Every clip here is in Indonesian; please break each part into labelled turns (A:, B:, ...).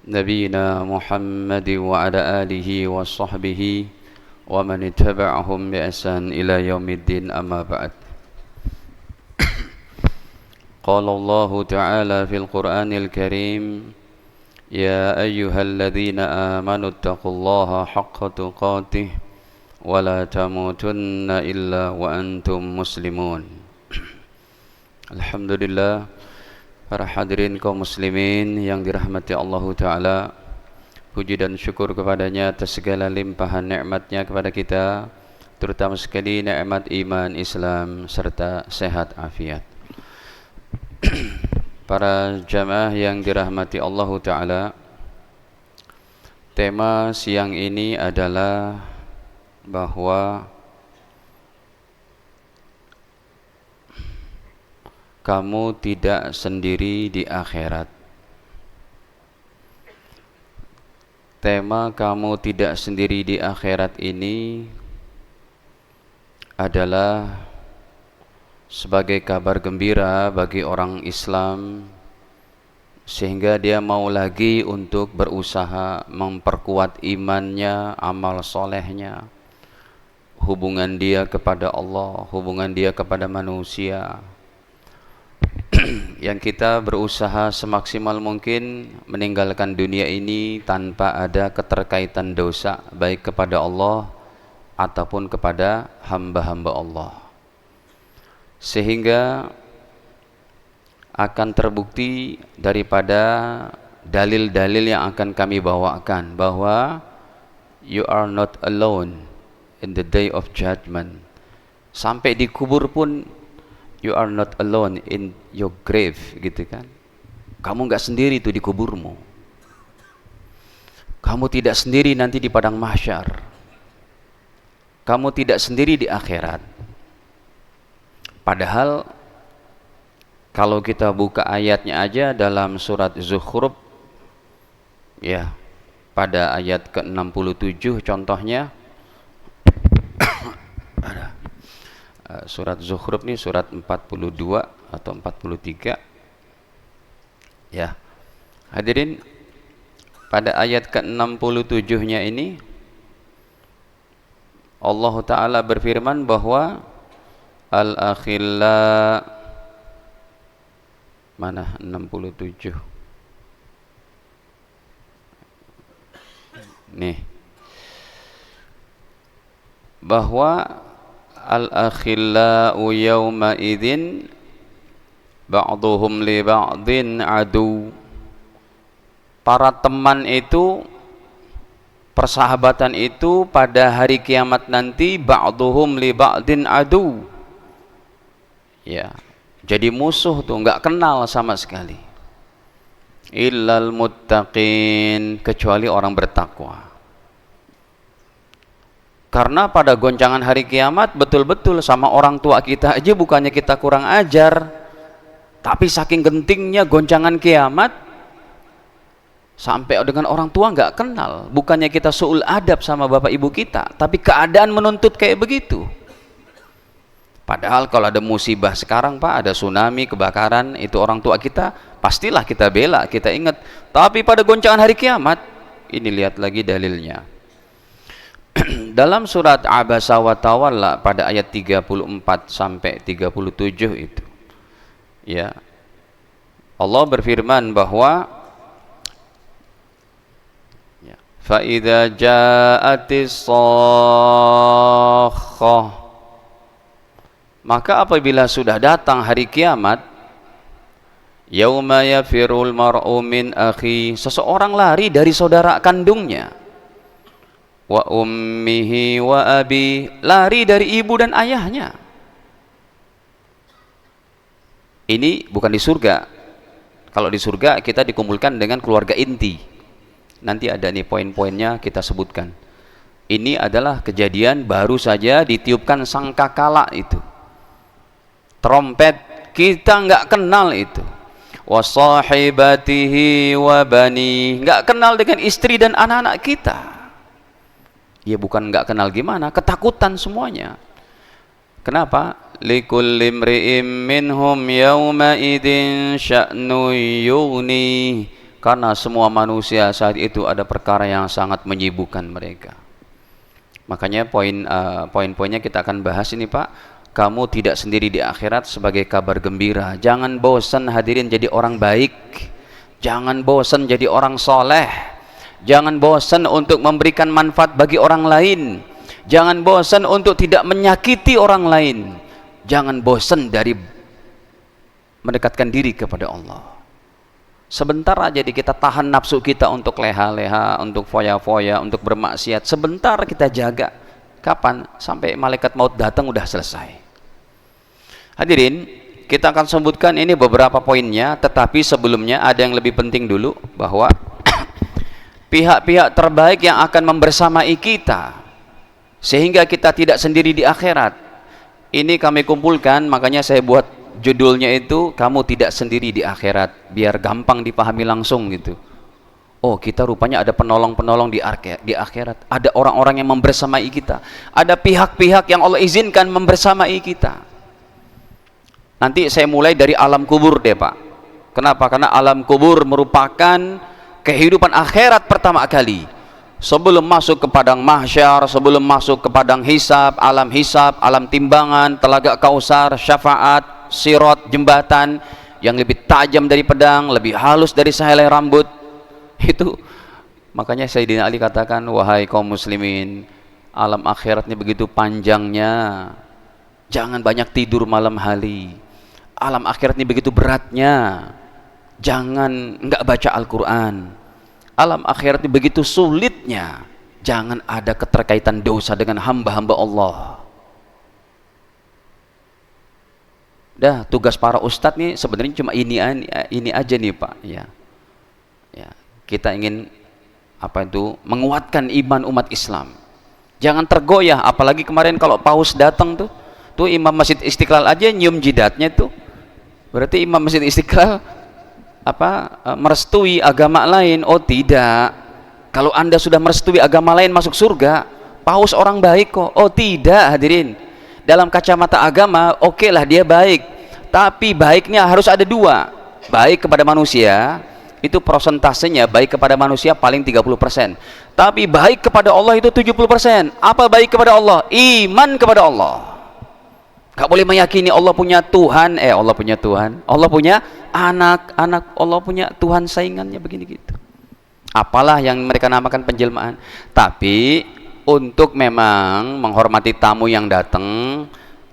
A: نبينا محمد وعلى آله وصحبه ومن اتبعهم بإحسان إلى يوم الدين أما بعد قال الله تعالى في القرآن الكريم يا أيها الذين آمنوا اتقوا الله حق تقاته ولا تموتن إلا وأنتم مسلمون. Alhamdulillah, para hadirin kaum muslimin yang dirahmati Allah Ta'ala, puji dan syukur kepadanya atas segala limpahan nikmatnya kepada kita, terutama sekali nikmat iman, Islam, serta sehat afiat. Para jamaah yang dirahmati Allah Ta'ala, tema siang ini adalah bahwa kamu tidak sendiri di akhirat. Tema kamu tidak sendiri di akhirat ini adalah sebagai kabar gembira bagi orang Islam, sehingga dia mau lagi untuk berusaha memperkuat imannya, amal solehnya, hubungan dia kepada Allah, hubungan dia kepada manusia. Yang kita berusaha semaksimal mungkin meninggalkan dunia ini tanpa ada keterkaitan dosa, baik kepada Allah ataupun kepada hamba-hamba Allah, sehingga akan terbukti daripada dalil-dalil yang akan kami bawakan bahwa you are not alone in the day of judgment. Sampai di kubur pun you are not alone in your grave, gitu kan. Kamu nggak sendiri tuh di kuburmu. Kamu tidak sendiri nanti di padang mahsyar. Kamu tidak sendiri di akhirat. Padahal kalau kita buka ayatnya aja dalam surat Zukhruf, ya, pada ayat ke-67 contohnya, ada surat Zukhruf nih, surat 42 atau 43, ya hadirin. Pada ayat ke-67-nya ini Allah Ta'ala berfirman bahwa al-akhilla, mana 67 nih, bahwa al-akhillau yawma idzin ba'duhum li ba'din adu. Para teman itu, persahabatan itu pada hari kiamat nanti ba'duhum li ba'din adu, ya, jadi musuh tuh, nggak kenal sama sekali. Illal muttaqin, kecuali orang bertakwa. Karena pada goncangan hari kiamat betul-betul sama orang tua kita aja bukannya kita kurang ajar, tapi saking gentingnya goncangan kiamat sampai dengan orang tua nggak kenal. Bukannya kita suul adab sama bapak ibu kita, tapi keadaan menuntut kayak begitu. Padahal kalau ada musibah sekarang Pak, ada tsunami, kebakaran, itu orang tua kita pastilah kita bela, kita ingat. Tapi pada goncangan hari kiamat, ini lihat lagi dalilnya. Dalam surat Abasa wa Tawalla pada ayat 34 sampai 37 itu, ya, Allah berfirman bahwa ya, fa idza ja'atis sakhah, maka apabila sudah datang hari kiamat, yauma yafirul mar'u min akhi, seseorang lari dari saudara kandungnya, wa ummihi wa abi, lari dari ibu dan ayahnya. Ini bukan di surga. Kalau di surga kita dikumpulkan dengan keluarga inti. Nanti ada nih poin-poinnya kita sebutkan. Ini adalah kejadian baru saja ditiupkan sangkakala itu. Trompet, kita nggak kenal itu. Wa sahibatihi wa bani, nggak kenal dengan istri dan anak-anak kita. Ya bukan nggak kenal gimana, ketakutan semuanya. Kenapa? Likulli imri'im minhum yawma idin sya'nu yughni, karena semua manusia saat itu ada perkara yang sangat menyibukkan mereka. Makanya poin-poinnya kita akan bahas ini Pak. Kamu tidak sendiri di akhirat sebagai kabar gembira. Jangan bosan hadirin jadi orang baik, jangan bosan jadi orang soleh, jangan bosan untuk memberikan manfaat bagi orang lain, jangan bosan untuk tidak menyakiti orang lain, jangan bosan dari mendekatkan diri kepada Allah. Sebentar aja kita tahan nafsu kita untuk leha-leha, untuk foya-foya, untuk bermaksiat. Sebentar kita jaga. Kapan? Sampai malaikat maut datang udah selesai. Hadirin, kita akan sebutkan ini beberapa poinnya, tetapi sebelumnya ada yang lebih penting dulu, bahwa pihak-pihak terbaik yang akan membersamai kita sehingga kita tidak sendiri di akhirat. Ini kami kumpulkan, makanya saya buat judulnya itu kamu tidak sendiri di akhirat, biar gampang dipahami langsung gitu. Oh, kita rupanya ada penolong-penolong di akhirat, ada orang-orang yang membersamai kita, ada pihak-pihak yang Allah izinkan membersamai kita. Nanti saya mulai dari alam kubur deh Pak. Kenapa? Karena alam kubur merupakan kehidupan akhirat pertama kali. Sebelum masuk ke padang mahsyar, sebelum masuk ke padang hisab, alam timbangan, telaga kausar, syafaat, sirat, jembatan yang lebih tajam dari pedang, lebih halus dari sehelai rambut. Itu makanya Sayyidina Ali katakan, wahai kaum muslimin, alam akhirat ini begitu panjangnya, jangan banyak tidur malam hari. Alam akhirat ini begitu beratnya, jangan enggak baca Al-Quran. Alam akhirat ini begitu sulitnya, jangan ada keterkaitan dosa dengan hamba-hamba Allah. Dah, tugas para ustadz nih sebenarnya cuma ini aja nih Pak. Ya, kita ingin menguatkan iman umat Islam. Jangan tergoyah, apalagi kemarin kalau paus datang tuh Imam Masjid Istiqlal aja nyium jidatnya tuh. Berarti Imam Masjid Istiqlal merestui agama lain? Oh tidak. Kalau Anda sudah merestui agama lain masuk surga, paus orang baik kok. Oh tidak hadirin. Dalam kacamata agama, oke lah dia baik, tapi baiknya harus ada dua. Baik kepada manusia, itu prosentasenya baik kepada manusia paling 30%. Tapi baik kepada Allah itu 70%. Apa baik kepada Allah? Iman kepada Allah. Gak boleh meyakini Allah punya Tuhan, Allah punya Tuhan, Allah punya anak, Allah punya Tuhan saingannya begini gitu. Apalah yang mereka namakan penjelmaan. Tapi untuk memang menghormati tamu yang datang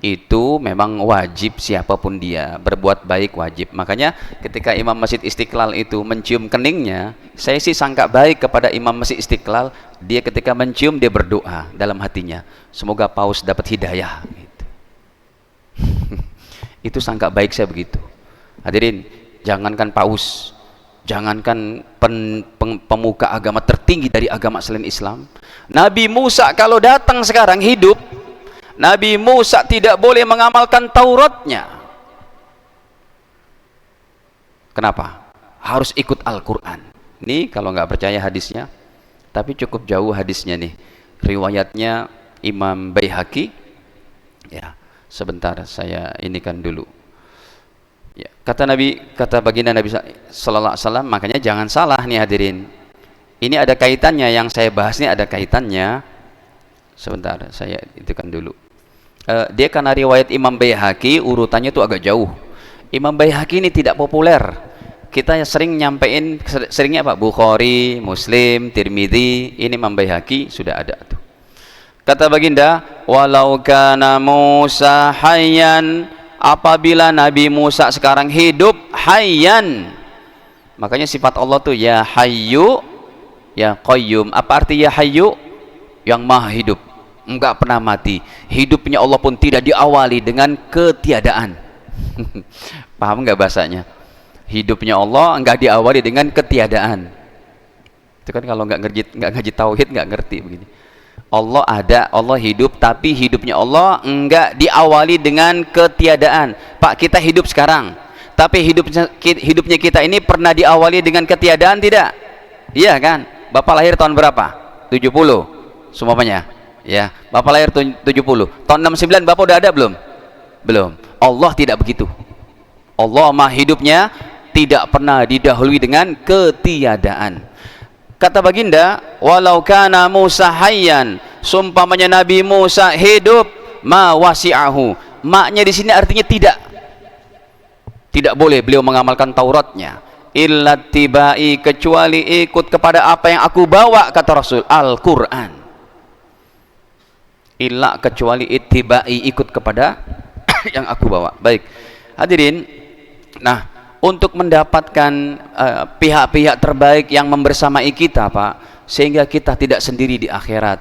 A: itu memang wajib, siapapun dia berbuat baik wajib. Makanya ketika Imam Masjid Istiqlal itu mencium keningnya, saya sih sangka baik kepada Imam Masjid Istiqlal. Dia ketika mencium dia berdoa dalam hatinya, semoga paus dapat hidayah gitu. Itu sangka baik saya begitu. Hadirin, jangankan paus, jangankan pemuka agama tertinggi dari agama selain Islam, Nabi Musa kalau datang sekarang hidup, Nabi Musa tidak boleh mengamalkan Tauratnya. Kenapa? Harus ikut Al-Quran. Ini kalau nggak percaya hadisnya, tapi cukup jauh hadisnya nih. Riwayatnya Imam Baihaqi. Ya, sebentar saya inikan dulu. Ya, kata baginda Nabi Sallallahu Alaihi Wasallam, makanya jangan salah nih hadirin. Ini ada kaitannya, yang saya bahas ini ada kaitannya. Sebentar, saya itukan dulu. Dia karena riwayat Imam Baihaqi urutannya itu agak jauh. Imam Baihaqi ini tidak populer. Kita sering nyampein, seringnya Pak, Bukhari, Muslim, Tirmidzi. Ini Imam Baihaqi sudah ada tuh. Kata baginda, walau kana Musa hayyan, apabila Nabi Musa sekarang hidup, hayyan. Makanya sifat Allah tuh ya hayyu, ya qayyum. Apa arti ya hayyu? Yang maha hidup, enggak pernah mati. Hidupnya Allah pun tidak diawali dengan ketiadaan. Paham enggak bahasanya? Hidupnya Allah enggak diawali dengan ketiadaan. Itu kan kalau enggak ngaji tauhid enggak ngerti begini. Allah ada, Allah hidup, tapi hidupnya Allah enggak diawali dengan ketiadaan. Pak, kita hidup sekarang, tapi hidupnya kita ini pernah diawali dengan ketiadaan tidak? Iya kan? Bapak lahir tahun berapa? 70 semuanya. Ya, Bapak lahir 70. Tahun 69 Bapak udah ada belum? Belum. Allah tidak begitu. Allah mah hidupnya tidak pernah didahului dengan ketiadaan. Kata baginda, walau kana Musa hayyan, sumpamanya Nabi Musa hidup, ma wasi'ahu. Maknya di sini artinya tidak boleh beliau mengamalkan Tauratnya, illa tibai, kecuali ikut kepada apa yang aku bawa, kata Rasul, Al-Quran. Illa, kecuali ittibai, ikut kepada yang aku bawa. Baik hadirin, nah untuk mendapatkan pihak-pihak terbaik yang membersamai kita Pak, sehingga kita tidak sendiri di akhirat,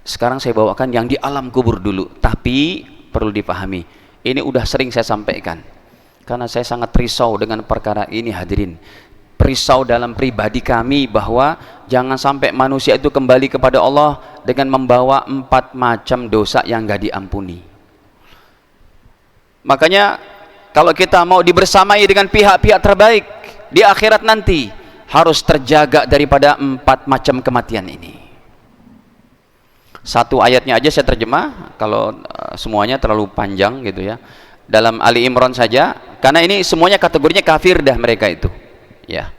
A: sekarang saya bawakan yang di alam kubur dulu. Tapi perlu dipahami, ini udah sering saya sampaikan, karena saya sangat risau dengan perkara ini hadirin. Risau dalam pribadi kami bahwa jangan sampai manusia itu kembali kepada Allah dengan membawa 4 macam dosa yang gak diampuni. Makanya kalau kita mau dibersamai dengan pihak-pihak terbaik di akhirat nanti, harus terjaga daripada 4 macam kematian ini. Satu ayatnya aja saya terjemah, kalau semuanya terlalu panjang gitu ya. Dalam Ali Imran saja, karena ini semuanya kategorinya kafir dah mereka itu. Ya,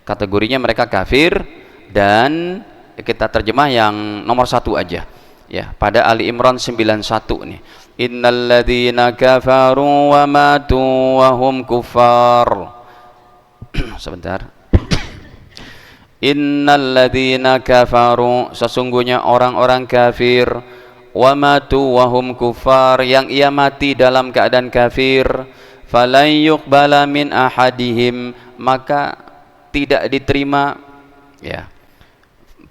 A: kategorinya mereka kafir, dan kita terjemah yang nomor 1 aja. Ya, pada Ali Imran 91 nih. Innalladzina kafaru wa matu wa hum kuffar. Sebentar. Innalladzina kafaru, sesungguhnya orang-orang kafir, wa matu wa hum kuffar, yang ia mati dalam keadaan kafir, falan yuqbala min ahadihim, maka tidak diterima, ya,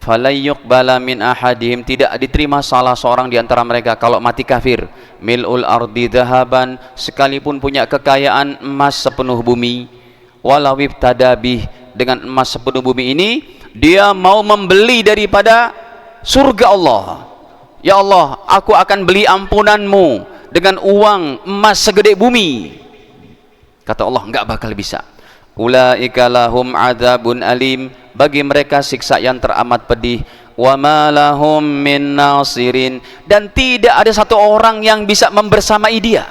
A: falan yuqbala min ahadihim, tidak diterima salah seorang di antara mereka kalau mati kafir, mil'ul ardi dhahaban, sekalipun punya kekayaan emas sepenuh bumi, walau ibtadabih, dengan emas sepenuh bumi ini dia mau membeli daripada surga Allah. Ya Allah, aku akan beli ampunanmu dengan uang emas segede bumi. Kata Allah, enggak bakal bisa. Ulaika lahum adzabun alim, bagi mereka siksa yang teramat pedih. Wa ma lahum min nasirin, dan tidak ada satu orang yang bisa membersamai dia,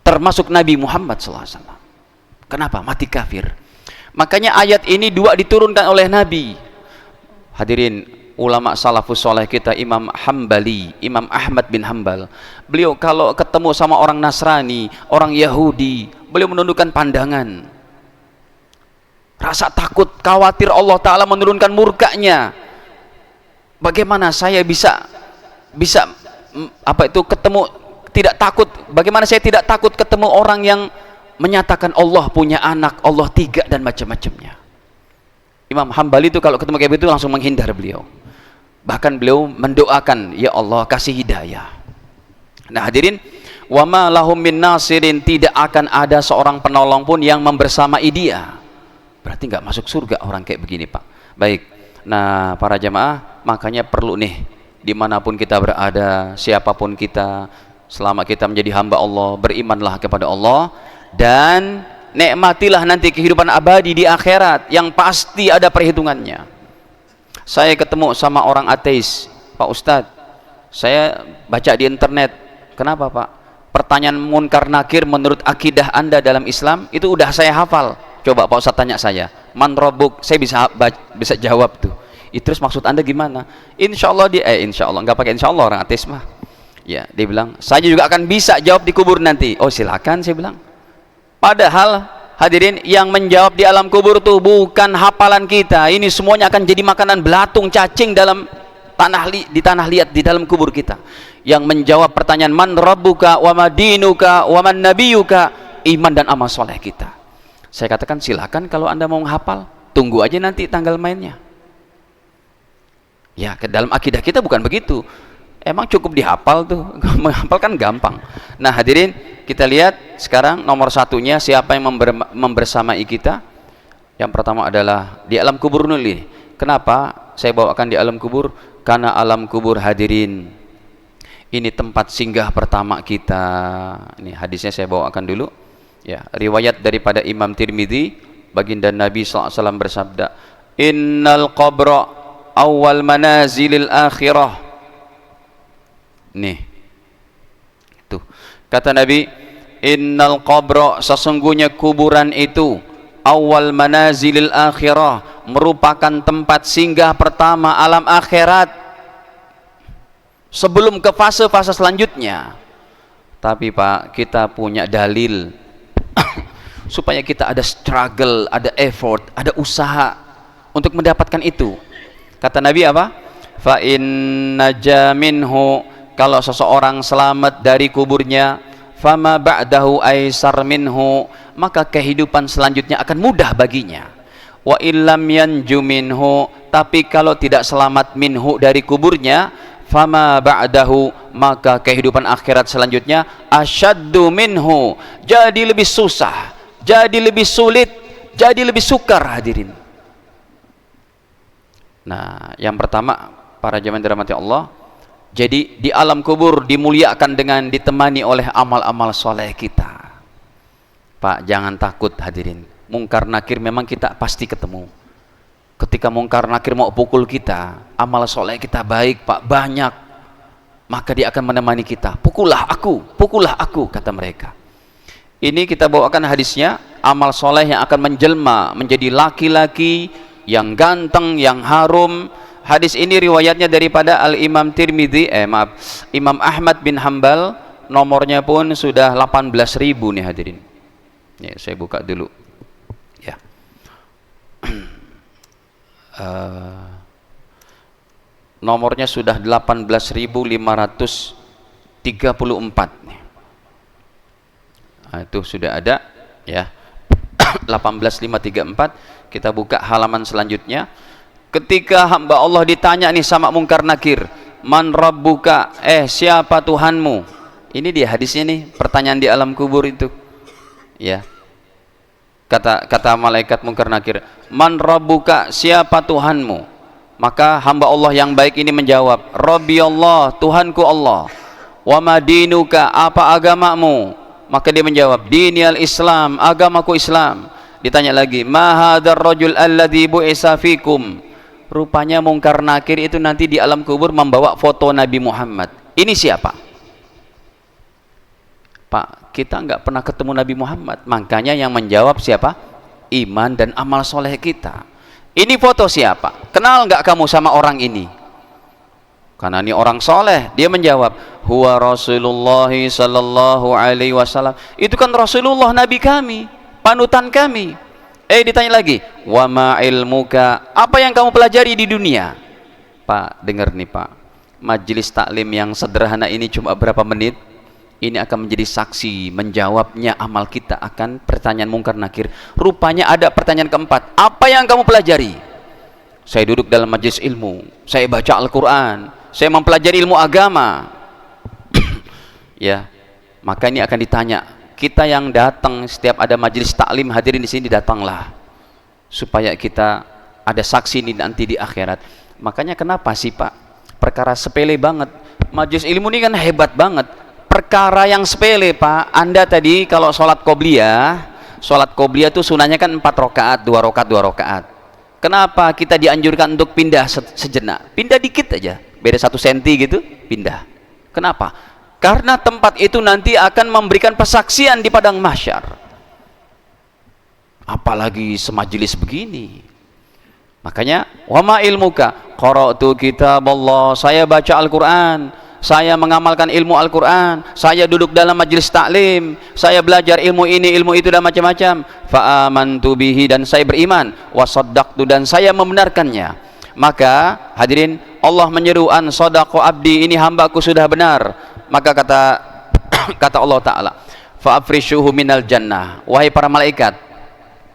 A: termasuk Nabi Muhammad SAW. Kenapa? Mati kafir. Makanya ayat ini 2 diturunkan oleh Nabi. Hadirin, ulama salafus soleh kita, Imam Hambali, Imam Ahmad bin Hambal, beliau kalau ketemu sama orang Nasrani, orang Yahudi, beliau menundukkan pandangan, rasa takut, khawatir Allah Ta'ala menurunkan murkanya. Bagaimana saya bisa apa itu ketemu, tidak takut, bagaimana saya tidak takut ketemu orang yang menyatakan Allah punya anak, Allah 3 dan macam-macamnya. Imam Hambali itu kalau ketemu kayak begitu langsung menghindar beliau. Bahkan beliau mendoakan, ya Allah kasih hidayah. Nah hadirin, wa ma lahum min nasirin, tidak akan ada seorang penolong pun yang membersamai dia. Berarti nggak masuk surga orang kayak begini Pak. Baik, nah para jamaah, makanya perlu nih, dimanapun kita berada, siapapun kita, selama kita menjadi hamba Allah, berimanlah kepada Allah, dan nikmatilah nanti kehidupan abadi di akhirat yang pasti ada perhitungannya. Saya ketemu sama orang ateis, Pak Ustadz, saya baca di internet, kenapa Pak? Pertanyaan munkar nakir menurut akidah Anda dalam Islam itu udah saya hafal. Coba Pak Ustadz tanya saya, man robuk, saya bisa jawab tuh. Terus maksud Anda gimana? Insya Allah insya Allah, nggak pakai insya Allah orang ateis mah. Ya, dia bilang, saya juga akan bisa jawab di kubur nanti. Oh silakan, saya bilang. Padahal hadirin, yang menjawab di alam kubur tuh bukan hafalan kita. Ini semuanya akan jadi makanan belatung, cacing dalam di tanah liat di dalam kubur kita. Yang menjawab pertanyaan man rabbuka wa madinuka wa man nabiyuka, iman dan amal soleh kita. Saya katakan silakan, kalau Anda mau menghafal, tunggu aja nanti tanggal mainnya. Ya, ke dalam akidah kita bukan begitu. Emang cukup dihafal tuh, menghafal kan gampang. Nah hadirin, kita lihat sekarang nomor 1-nya siapa yang membersamai kita. Yang pertama adalah di alam kubur nuli. Kenapa saya bawakan di alam kubur? Karena alam kubur hadirin, ini tempat singgah pertama kita. Ini hadisnya saya bawakan dulu. Ya, riwayat daripada Imam Tirmidzi, baginda Nabi SAW bersabda, innal qabra awal manazilil akhirah. Nih tuh kata Nabi, innal qabra, sesungguhnya kuburan itu, awal manazilil akhirah, merupakan tempat singgah pertama alam akhirat sebelum ke fase-fase selanjutnya. Tapi Pak, kita punya dalil supaya kita ada struggle, ada effort, ada usaha untuk mendapatkan itu. Kata Nabi apa? Fa inna jaminhu, kalau seseorang selamat dari kuburnya, fama ba'dahu aisar minhu, maka kehidupan selanjutnya akan mudah baginya. Wa illam yanju minhu, tapi kalau tidak selamat minhu dari kuburnya, fama ba'dahu, maka kehidupan akhirat selanjutnya asyaddu minhu, jadi lebih susah, jadi lebih sulit, jadi lebih sukar. Hadirin, nah yang pertama para jemaah dirahmati Allah, jadi di alam kubur dimuliakan dengan ditemani oleh amal-amal soleh kita. Pak, jangan takut hadirin, mungkar nakir memang kita pasti ketemu. Ketika mungkar nakir mau pukul kita, amal soleh kita baik Pak, banyak, maka dia akan menemani kita. Pukullah aku, kata mereka. Ini kita bawakan hadisnya, amal soleh yang akan menjelma menjadi laki-laki yang ganteng, yang harum. Hadis ini riwayatnya daripada Al-Imam Tirmidzi, Imam Ahmad bin Hambal, nomornya pun sudah 18.000 nih hadirin. Ya, saya buka dulu. Ya. Nomornya sudah 18.534 nih. Nah, itu sudah ada ya. 18.534. Kita buka halaman selanjutnya. Ketika hamba Allah ditanya nih sama mungkar nakir, man rabbuka, siapa Tuhanmu? Ini dia hadisnya nih, pertanyaan di alam kubur itu. Ya. Kata malaikat mungkar nakir, man rabbuka, siapa Tuhanmu? Maka hamba Allah yang baik ini menjawab, Rabbi Allah, Tuhanku Allah. Wa madinuka, apa agamamu? Maka dia menjawab, diniyal Islam, agamaku Islam. Ditanya lagi, ma hadzal rajul alladzi bu'isa fikum? Rupanya mungkar nakir itu nanti di alam kubur membawa foto Nabi Muhammad. Ini siapa? Pak, kita nggak pernah ketemu Nabi Muhammad, makanya yang menjawab siapa? Iman dan amal soleh kita. Ini foto siapa? Kenal nggak kamu sama orang ini? Karena ini orang soleh. Dia menjawab, huwa Rasulullah sallallahu alaihi wasallam. Itu kan Rasulullah, Nabi kami, panutan kami. Ditanya lagi, wa ma ilmuka, apa yang kamu pelajari di dunia? Pak, dengar nih Pak, majelis taklim yang sederhana ini cuma berapa menit, ini akan menjadi saksi menjawabnya amal kita akan pertanyaan mungkar nakir. Rupanya ada pertanyaan keempat, apa yang kamu pelajari? Saya duduk dalam majelis ilmu, saya baca Al-Quran, saya mempelajari ilmu agama. Ya, maka ini akan ditanya. Kita yang datang setiap ada majelis taklim, hadirin di sini, datanglah supaya kita ada saksi ini nanti di akhirat. Makanya kenapa sih Pak, perkara sepele banget, majelis ilmu ini kan hebat banget, perkara yang sepele Pak. Anda tadi kalau sholat qobliyah itu sunahnya kan 4 rakaat, 2 rakaat. Kenapa kita dianjurkan untuk pindah sejenak, pindah dikit aja, beda 1 senti gitu, pindah. Kenapa? Karena tempat itu nanti akan memberikan persaksian di padang mahsyar. Apalagi semajelis begini. Makanya, wa ma ilmuka, qara'tu kitaballah, saya baca Al-Qur'an, saya mengamalkan ilmu Al-Qur'an, saya duduk dalam majelis taklim, saya belajar ilmu ini, ilmu itu dan macam-macam. Fa amantu bihi, dan saya beriman, wa saddaqtu, dan saya membenarkannya. Maka hadirin, Allah menyeru, an sadaqa abdi, ini hambaku sudah benar. Maka kata Allah Ta'ala, fa'afrishuhu minal jannah, wahai para malaikat.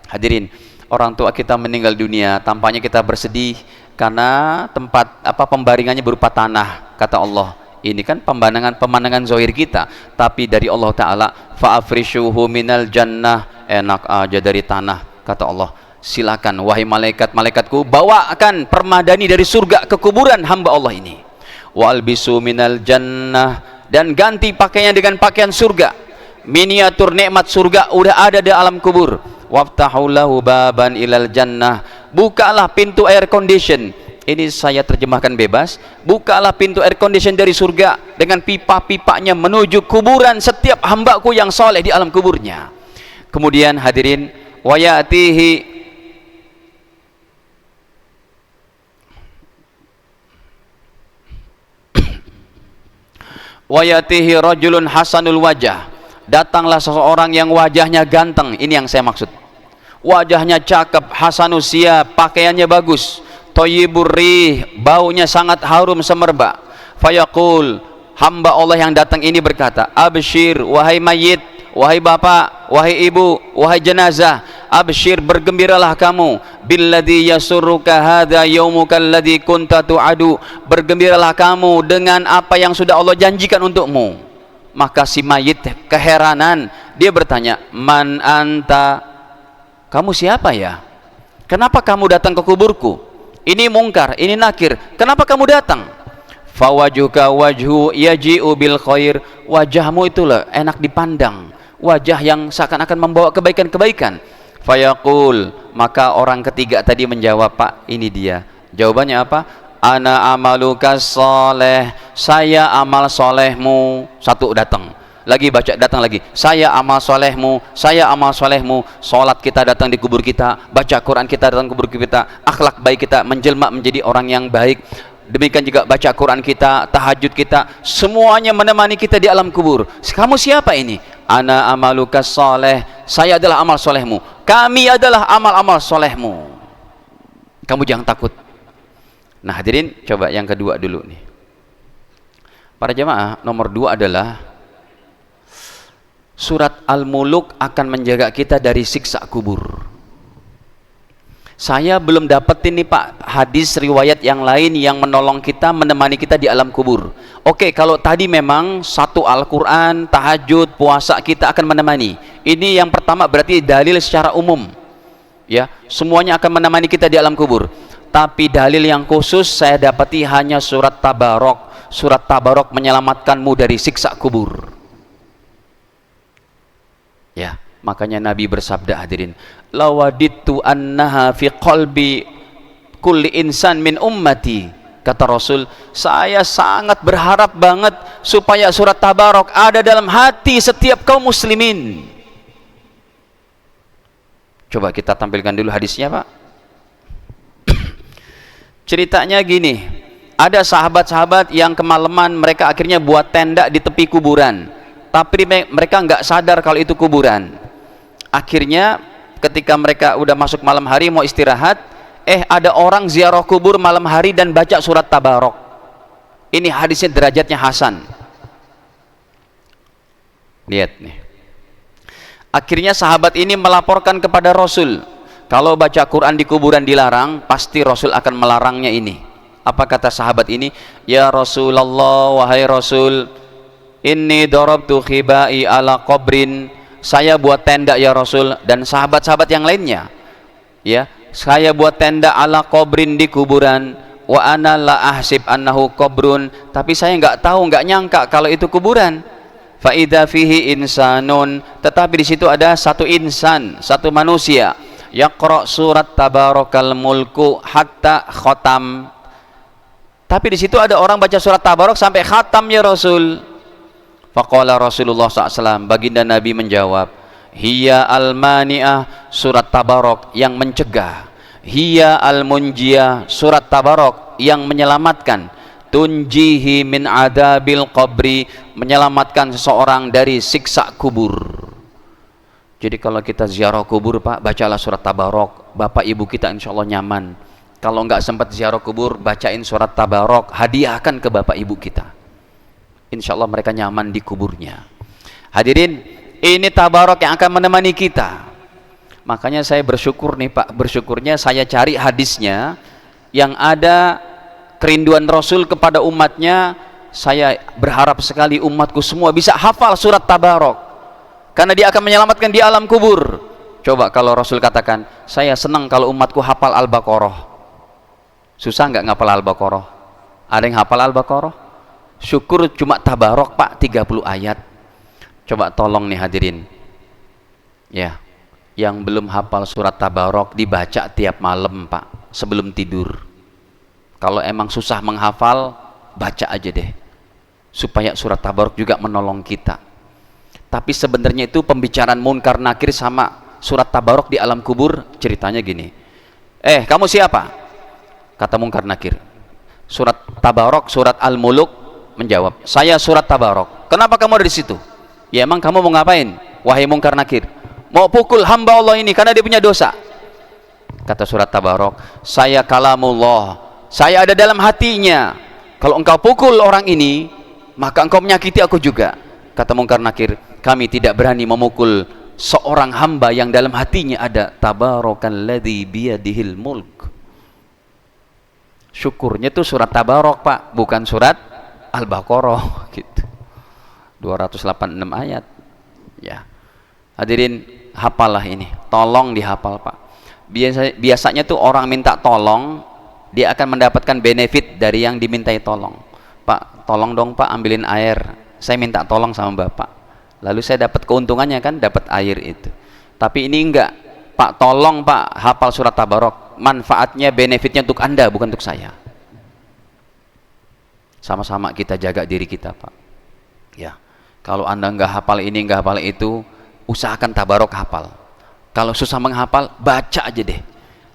A: Hadirin, orang tua kita meninggal dunia, tampaknya kita bersedih karena tempat pembaringannya berupa tanah. Kata Allah, ini kan pemandangan zahir kita, tapi dari Allah Ta'ala, fa'afrishuhu minal jannah, enak aja dari tanah. Kata Allah, silakan wahai malaikat-malaikatku, bawakan permadani dari surga ke kuburan hamba Allah ini. Wa'albisu minal jannah, dan ganti pakaiannya dengan pakaian surga. Miniatur nikmat surga udah ada di alam kubur. Waftahu lahu baban ilal jannah, bukalah pintu air condition. ini saya terjemahkan bebas, bukalah pintu air condition dari surga dengan pipa-pipanya menuju kuburan setiap hambaku yang soleh di alam kuburnya. Kemudian hadirin, wayatihi wayatihi rajulun hasanul wajah, datanglah seseorang yang wajahnya ganteng. Ini yang saya maksud, wajahnya cakep, hasanusia, pakaiannya bagus, thayyibur rih, baunya sangat harum semerbak. Fayaqul, hamba Allah yang datang ini berkata, abshir wahai mayit, wahai bapak, wahai ibu, wahai jenazah, abshir, bergembiralah kamu, billadzi yasurruka hadza yaumuka alladzi kunta tu'adu, bergembiralah kamu dengan apa yang sudah Allah janjikan untukmu. Maka si mayit keheranan, dia bertanya, man anta, kamu siapa ya? Kenapa kamu datang ke kuburku? Ini mungkar, ini nakir, kenapa kamu datang? Fawajuka wajhu yaji'u bil khair, wajahmu itulah enak dipandang, wajah yang seakan-akan membawa kebaikan-kebaikan. Fayaqul, maka orang ketiga tadi menjawab, Pak, ini dia. Jawabannya apa? Ana amaluka soleh, saya amal solehmu. Satu datang lagi, baca, datang lagi, saya amal solehmu, saya amal solehmu. Sholat kita datang di kubur kita, baca Quran kita datang di kubur kita, akhlak baik kita menjelma menjadi orang yang baik. Demikian juga baca Quran kita, tahajud kita, semuanya menemani kita di alam kubur. Kamu siapa ini? Ana amaluka soleh, saya adalah amal solehmu, kami adalah amal-amal solehmu. Kamu jangan takut. Nah hadirin, coba yang kedua dulu nih. Para jamaah, nomor 2 adalah surat Al-Muluk akan menjaga kita dari siksa kubur. Saya belum dapetin nih Pak hadis riwayat yang lain yang menolong kita, menemani kita di alam kubur. Oke, kalau tadi memang satu Al-Quran, tahajud, puasa kita akan menemani. Ini yang pertama, berarti dalil secara umum, ya, semuanya akan menemani kita di alam kubur. Tapi dalil yang khusus saya dapati hanya surat Tabarok. Surat Tabarok menyelamatkanmu dari siksa kubur, ya. Makanya Nabi bersabda, hadirin, lawadittu annaha fi qalbi kulli insan min ummati. Kata Rasul, saya sangat berharap banget supaya surat Tabarok ada dalam hati setiap kaum muslimin. Coba kita tampilkan dulu hadisnya, Pak. Ceritanya gini, ada sahabat-sahabat yang kemalaman, mereka akhirnya buat tenda di tepi kuburan, tapi mereka nggak sadar kalau itu kuburan. Akhirnya ketika mereka udah masuk malam hari mau istirahat, ada orang ziarah kubur malam hari dan baca surat Tabarok. Ini hadisnya derajatnya hasan. Lihat nih. Akhirnya sahabat ini melaporkan kepada Rasul, kalau baca Quran di kuburan dilarang, pasti Rasul akan melarangnya ini. Apa kata sahabat ini? Ya Rasulullah, wahai Rasul, inni darabtu khibai ala qabrin, saya buat tenda ya Rasul, dan sahabat-sahabat yang lainnya, ya, saya buat tenda ala qabrin di kuburan, wa ana la ahsib annahu qabrun, tapi saya nggak tahu, nggak nyangka kalau itu kuburan. Fa idza fihi insanun, tetapi di situ ada satu insan, satu manusia, yaqra surat Tabarakal mulku hatta khatam, tapi di situ ada orang baca surat Tabarok sampai khatam ya Rasul. Faqala Rasulullah SAW, baginda Nabi menjawab, hiya al-mani'ah, surat Tabarok yang mencegah, hiya al-munjiyah, surat Tabarok yang menyelamatkan, tunjihi min adabil qabri, menyelamatkan seseorang dari siksa kubur. Jadi kalau kita ziarah kubur, Pak, bacalah surat Tabarok, bapak ibu kita insya Allah nyaman. Kalau nggak sempat ziarah kubur, bacain surat Tabarok, hadiahkan ke bapak ibu kita, insya Allah mereka nyaman di kuburnya. Hadirin, ini Tabarok yang akan menemani kita. Makanya saya bersyukur nih Pak, bersyukurnya saya cari hadisnya yang ada kerinduan Rasul kepada umatnya. Saya berharap sekali umatku semua bisa hafal surat Tabarok, karena dia akan menyelamatkan di alam kubur. Coba kalau Rasul katakan, saya senang kalau umatku hafal Al-Baqarah. Susah nggak ngapal Al-Baqarah? Ada yang hafal Al-Baqarah? Syukur cuma Tabarok Pak, 30 ayat. Coba tolong nih hadirin, ya, yang belum hafal surat Tabarok dibaca tiap malam Pak sebelum tidur. Kalau emang susah menghafal, baca aja deh, supaya surat Tabarok juga menolong kita. Tapi sebenarnya itu pembicaraan munkar nakir sama surat Tabarok di alam kubur. Ceritanya gini, kamu siapa? Kata munkar nakir. Surat Tabarok, surat Al-Muluk menjawab, saya surat Tabarok. Kenapa kamu ada di situ? Ya emang kamu mau ngapain, wahai munkar nakir? Mau pukul hamba Allah ini karena dia punya dosa. Kata surat Tabarok, saya kalamullah, saya ada dalam hatinya. Kalau engkau pukul orang ini, maka engkau menyakiti aku juga. Kata munkar nakir, kami tidak berani memukul seorang hamba yang dalam hatinya ada tabarakalladzi biyadihil mulk. Syukurnya itu surat Tabarok, Pak, bukan surat Al-Baqarah gitu. 286 ayat. Ya. Hadirin, hafalah ini. Tolong dihafal, Pak. Biasanya tuh orang minta tolong, dia akan mendapatkan benefit dari yang dimintai tolong. Pak, tolong dong Pak, ambilin air. Saya minta tolong sama Bapak. Lalu saya dapat keuntungannya kan, dapat air itu. Tapi ini enggak. Pak, tolong Pak, hafal surat Tabarok. Manfaatnya, benefitnya untuk Anda, bukan untuk saya. Sama-sama kita jaga diri kita, Pak. Ya. Kalau Anda enggak hafal ini, enggak hafal itu, usahakan Tabarok hafal. Kalau susah menghafal, baca aja deh.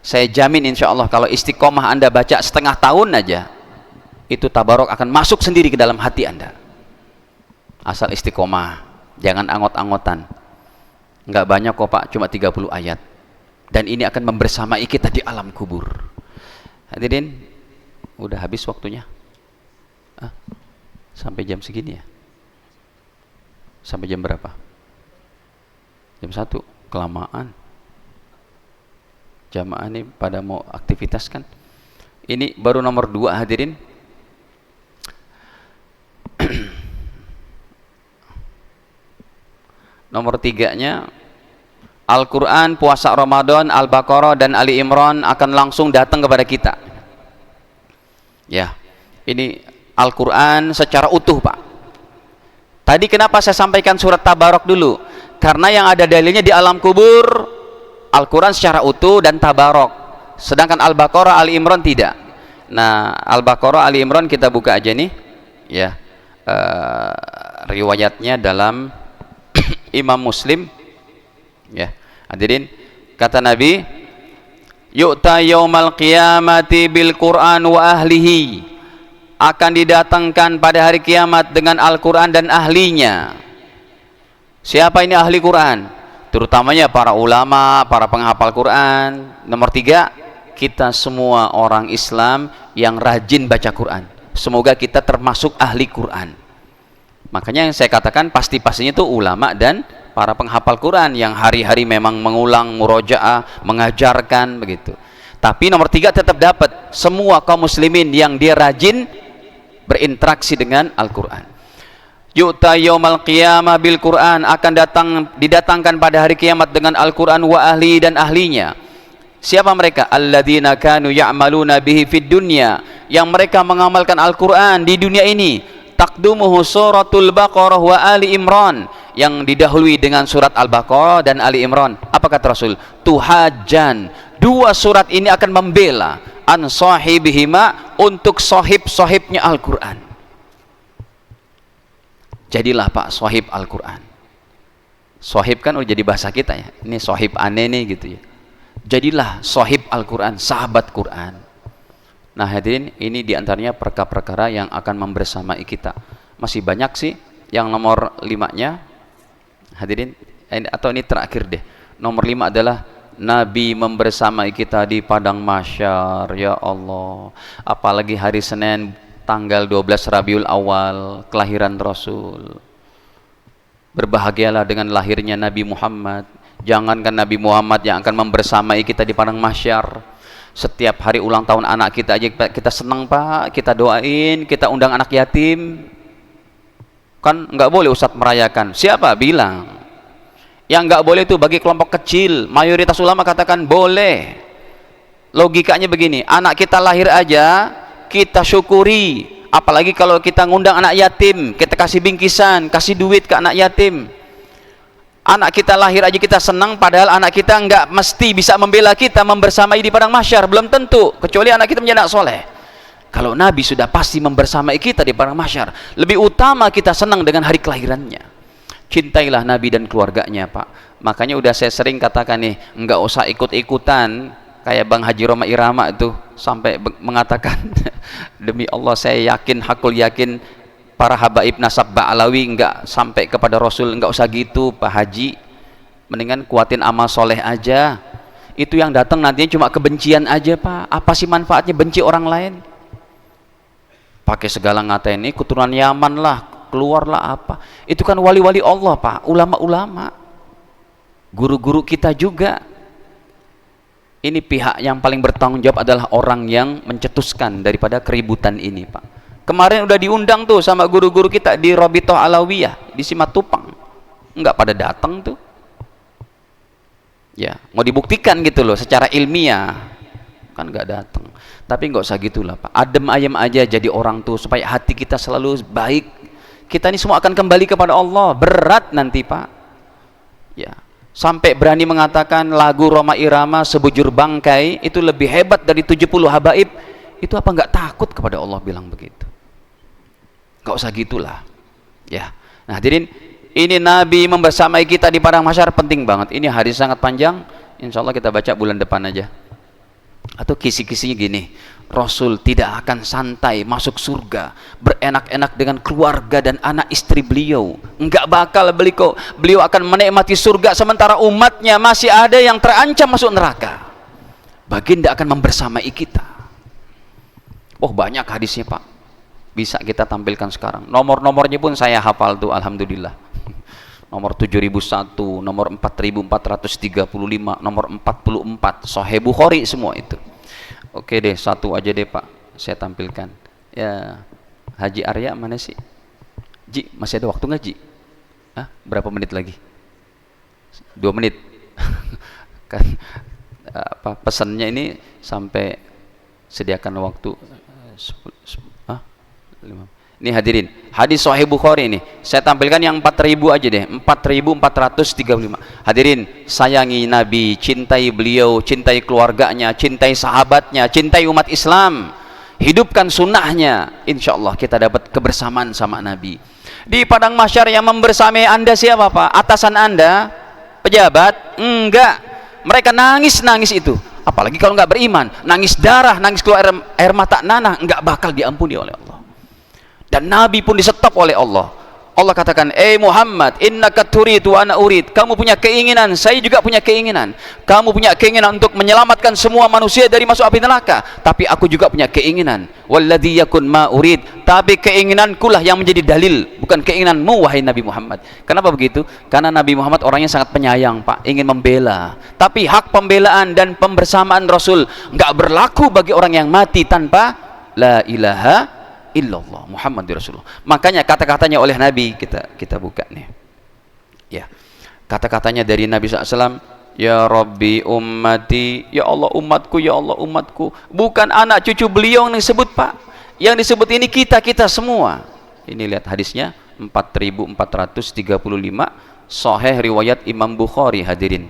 A: Saya jamin insya Allah kalau istiqomah Anda baca setengah tahun aja, itu Tabarok akan masuk sendiri ke dalam hati Anda. Asal istiqomah, jangan angot-angotan. Nggak banyak kok Pak, cuma 30 ayat. Dan ini akan membersamai kita di alam kubur. Hadirin, udah habis waktunya. Sampai jam segini ya? Sampai jam berapa? Jam 1, kelamaan. Jamaah ini pada mau aktivitas kan. Ini baru nomor 2 hadirin. Nomor 3-nya, Al-Quran, puasa Ramadan, Al-Baqarah dan Ali Imran akan langsung datang kepada kita. Ya, ini Al-Quran secara utuh Pak. Tadi kenapa saya sampaikan surat Tabarok dulu? Karena yang ada dalilnya di alam kubur, Al-Quran secara utuh dan Tabarok. Sedangkan Al-Baqarah, Ali Imran tidak. Nah, Al-Baqarah, Ali Imran kita buka aja nih. Ya, riwayatnya dalam Imam Muslim. Ya, hadirin, kata Nabi, yu'ta yaumal qiyamati bil Qur'an wa ahlihi, akan didatangkan pada hari kiamat dengan Al-Quran dan ahlinya. Siapa ini ahli Quran? Terutamanya para ulama, para penghafal Quran. Nomor 3, kita semua orang Islam yang rajin baca Quran. Semoga kita termasuk ahli Quran. Makanya yang saya katakan pasti-pastinya itu ulama dan para penghafal Quran yang hari-hari memang mengulang, murojaah, mengajarkan begitu. Tapi nomor 3 tetap dapat semua kaum muslimin yang dia rajin berinteraksi dengan Al-Quran. Yu'ta yaumal qiyamah bil Quran, akan didatangkan pada hari kiamat dengan Al-Quran wa ahli dan ahlinya. Siapa mereka? Alladzina kanu ya'maluna bihi fid dunya, yang mereka mengamalkan Al-Quran di dunia ini. Taqdumuhu suratul Baqarah wa Ali Imran, yang didahului dengan surat Al-Baqarah dan Ali Imran. Apa kata Rasul? Tuhajan, 2 surat ini akan membela an sahibihima, untuk sahib-sahibnya Al-Quran. Jadilah Pak sahib Al-Quran. Sahib kan udah jadi bahasa kita ya, ini sahib aneh nih gitu ya. Jadilah sahib Al-Quran, sahabat Quran. Nah hadirin, ini diantaranya perkara-perkara yang akan membersamai kita. Masih banyak sih. Yang nomor 5-nya hadirin, atau ini terakhir deh, nomor 5 adalah Nabi membersamai kita di padang mahsyar. Ya Allah, apalagi hari Senin tanggal 12 Rabiul Awal, kelahiran Rasul. Berbahagialah dengan lahirnya Nabi Muhammad. Jangankan Nabi Muhammad yang akan membersamai kita di padang mahsyar, setiap hari ulang tahun anak kita aja kita senang Pak, kita doain, kita undang anak yatim. Kan nggak boleh Ustadz merayakan. Siapa bilang? Yang nggak boleh itu bagi kelompok kecil. Mayoritas ulama katakan boleh. Logikanya begini, anak kita lahir aja kita syukuri, apalagi kalau kita ngundang anak yatim, kita kasih bingkisan, kasih duit ke anak yatim. Anak kita lahir aja kita senang, padahal anak kita nggak mesti bisa membela kita membersamai di padang mahsyar, belum tentu, kecuali anak kita menjadi anak soleh. Kalau Nabi sudah pasti membersamai kita di padang mahsyar, lebih utama kita senang dengan hari kelahirannya. Cintailah Nabi dan keluarganya, Pak. Makanya udah saya sering katakan nih, enggak usah ikut-ikutan kayak Bang Haji Roma Irama itu sampai mengatakan demi Allah saya yakin, hakul yakin para habaib nasab Ba'alawi enggak sampai kepada Rasul. Enggak usah gitu Pak Haji, mendingan kuatin amal soleh aja. Itu yang datang nantinya cuma kebencian aja, Pak. Apa sih manfaatnya benci orang lain? Pakai segala ngatain ini keturunan Yaman lah, keluarlah apa. Itu kan wali-wali Allah, Pak, ulama-ulama, guru-guru kita juga. Ini pihak yang paling bertanggung jawab adalah orang yang mencetuskan daripada keributan ini, Pak. Kemarin udah diundang tuh sama guru-guru kita di Rabithah Alawiyah di Simatupang, enggak pada datang tuh. Ya, mau dibuktikan gitu loh secara ilmiah, kan enggak datang. Tapi nggak usah gitulah, Pak. Adem ayem aja jadi orang tuh supaya hati kita selalu baik. Kita ini semua akan kembali kepada Allah. Berat nanti, Pak. Ya, sampai berani mengatakan lagu Roma Irama sebujur bangkai itu lebih hebat dari 70 habaib. Itu apa nggak takut kepada Allah bilang begitu? Nggak usah gitulah. Ya. Nah, hadirin, ini Nabi membersamai kita di padang mahsyar penting banget. Ini hari sangat panjang. Insya Allah kita baca bulan depan aja. Atau kisi-kisinya gini, Rasul tidak akan santai masuk surga berenak-enak dengan keluarga dan anak istri beliau. Enggak bakal beliau akan menikmati surga sementara umatnya masih ada yang terancam masuk neraka. Baginda akan membersamai kita. Oh, banyak hadisnya, Pak, bisa kita tampilkan sekarang. Nomor-nomornya pun saya hafal tuh, alhamdulillah. Nomor 7001, nomor 4435, nomor 44, Sahih Bukhari semua itu. Oke deh, satu aja deh, Pak, saya tampilkan. Ya, Haji Arya mana sih? Ji, masih ada waktu nggak, Ji? Hah? Berapa menit lagi? 2 menit. Kan apa pesannya ini sampai sediakan waktu 5. Ini hadirin, hadis Sahih Bukhari ini saya tampilkan yang 4000 aja deh, 4435. Hadirin, sayangi Nabi, cintai beliau, cintai keluarganya, cintai sahabatnya, cintai umat Islam, hidupkan sunnahnya. Insya Allah kita dapat kebersamaan sama Nabi di padang mahsyar. Yang membersamai Anda siapa, Pak? Atasan Anda? Pejabat? Enggak, mereka nangis-nangis itu. Apalagi kalau nggak beriman, nangis darah, nangis keluar air mata nanah, nggak bakal diampuni oleh Allah. Dan Nabi pun disetop oleh Allah. Allah katakan, Muhammad, innaka turidu wa ana urid. Kamu punya keinginan, saya juga punya keinginan. Kamu punya keinginan untuk menyelamatkan semua manusia dari masuk api neraka, tapi aku juga punya keinginan. Walladzi yakun ma urid. Tapi keinginanku lah yang menjadi dalil, bukan keinginanmu wahai Nabi Muhammad. Kenapa begitu? Karena Nabi Muhammad orangnya sangat penyayang, Pak, ingin membela. Tapi hak pembelaan dan pembersamaan Rasul nggak berlaku bagi orang yang mati tanpa la ilaha illallah Muhammadur Rasulullah. Makanya kata-katanya oleh Nabi kita buka nih. Ya. Kata-katanya dari Nabi SAW, ya Rabbi ummati, ya Allah umatku, ya Allah umatku. Bukan anak cucu beliau yang disebut, Pak. Yang disebut ini kita semua. Ini lihat hadisnya 4435, Sahih riwayat Imam Bukhari, hadirin.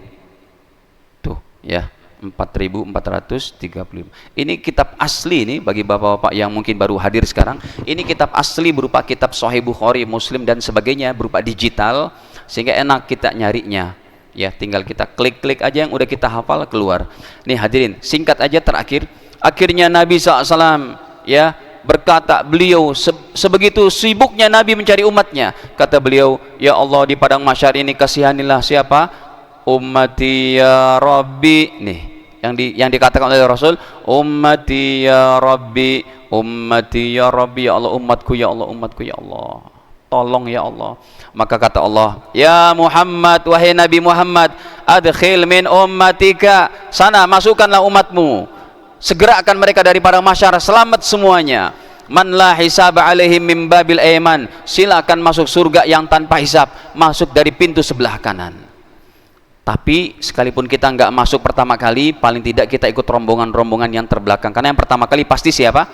A: Tuh, ya. 4435. Ini kitab asli ini bagi bapak-bapak yang mungkin baru hadir sekarang. Ini kitab asli berupa kitab Sahih Bukhari, Muslim dan sebagainya berupa digital, sehingga enak kita nyarinya. Ya, tinggal kita klik-klik aja yang udah kita hafal keluar. Nih hadirin, singkat aja terakhir. Akhirnya Nabi SAW ya berkata, beliau sebegitu sibuknya Nabi mencari umatnya, kata beliau, ya Allah, di padang mahsyar ini kasihanilah siapa? Ummati ya Rabbi. Nih yang dikatakan oleh Rasul, ummati ya Rabbi, ummati ya Rabbi, ya Allah umatku, ya Allah umatku, ya Allah, tolong ya Allah. Maka kata Allah, ya Muhammad, wahai Nabi Muhammad, adkhil min ummatika, sana masukkanlah umatmu, segerakan mereka dari padang mahsyar, selamat semuanya. Man la hisab alaihim min babil aiman, silakan masuk surga yang tanpa hisab, masuk dari pintu sebelah kanan. Tapi sekalipun kita nggak masuk pertama kali, paling tidak kita ikut rombongan-rombongan yang terbelakang. Karena yang pertama kali pasti siapa?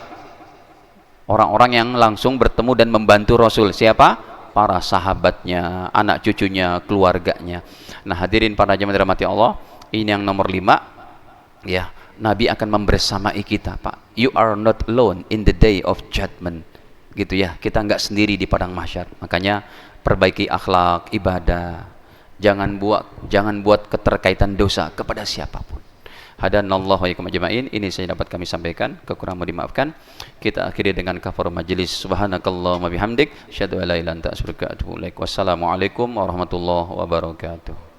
A: Orang-orang yang langsung bertemu dan membantu Rasul. Siapa? Para sahabatnya, anak cucunya, keluarganya. Nah hadirin para jemaah dirahmati Allah, ini yang nomor 5. Ya, Nabi akan membersamai kita, Pak. You are not alone in the day of judgment. Gitu ya, kita nggak sendiri di padang mahsyar. Makanya perbaiki akhlak, ibadah. Jangan buat keterkaitan dosa kepada siapapun. Hadanallahu wa iyyakum ajma'in. Ini saya dapat kami sampaikan, kekurangan dimaafkan. Kita akhiri dengan kafaratul majelis. Subhanakallahumma bihamdik, asyhadu an la ilaha illa anta astaghfiruka wa atubu ilaik. Wassalamualaikum warahmatullahi wabarakatuh.